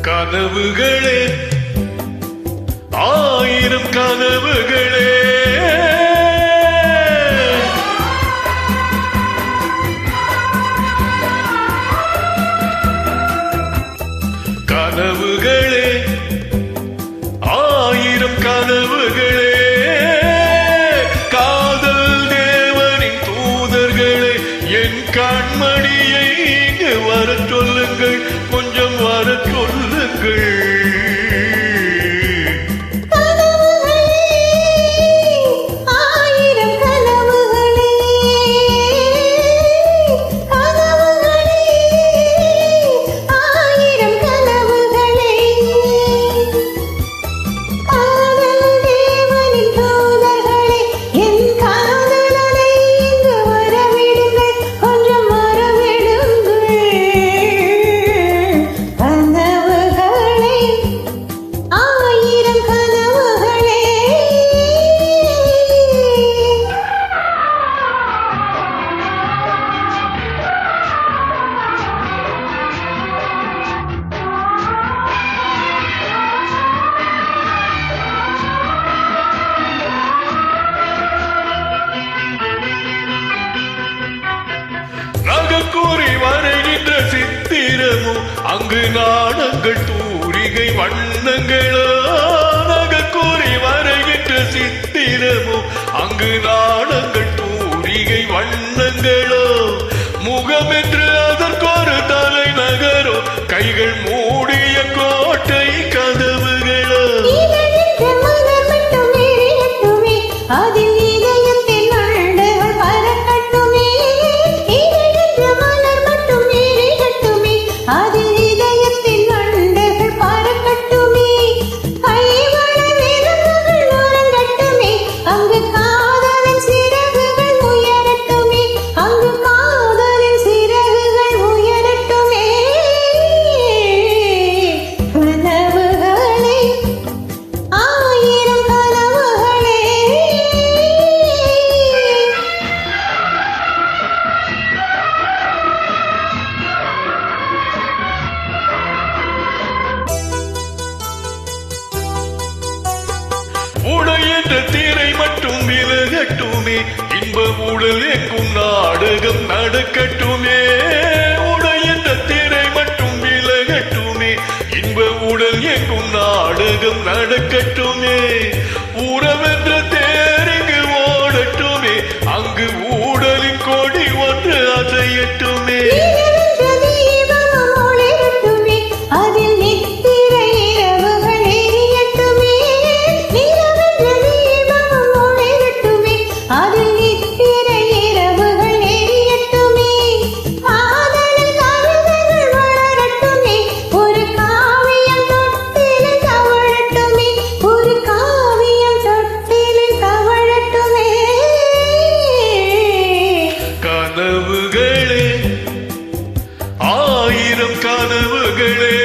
கனவுகளே ஆயிரம் கனவுகளே கனவுகளே ஆயிரம் கனவுகளே காதல் தேவனின் தூதர்களே என் கண்மணியை இங்கு வரச் சொல்லுங்கள் கொஞ்சம் வரச் சொல்லுங்கள் கூறி வரைகின்ற சித்திரமோ அங்கு நாணங்கள் தூரிகை வண்ணங்களோ கூறி வரைகின்ற சித்திரமோ அங்கு நாணங்கள் தூரிகை வண்ணங்களோ முகம் என்று அதற்கொரு தலை நகரோ கைகள் மூடிய கோட்டை கதவுகளோ உடையென்ற தீரை மட்டும் விலகட்டுமே இன்ப உடல் எங்கும் நாடகம் நடக்கட்டுமே உடையென்ற தீரை மட்டும் விலகட்டுமே இன்ப உடல் எங்கும் நாடகம் நடக்கட்டுமே உறவென்ற தேரிங்கு ஓடட்டுமே அங்கு ஊடலின் கொடி ஒன்று அசையட்டுமே கனவுகளே ஆயிரம் கனவுகளே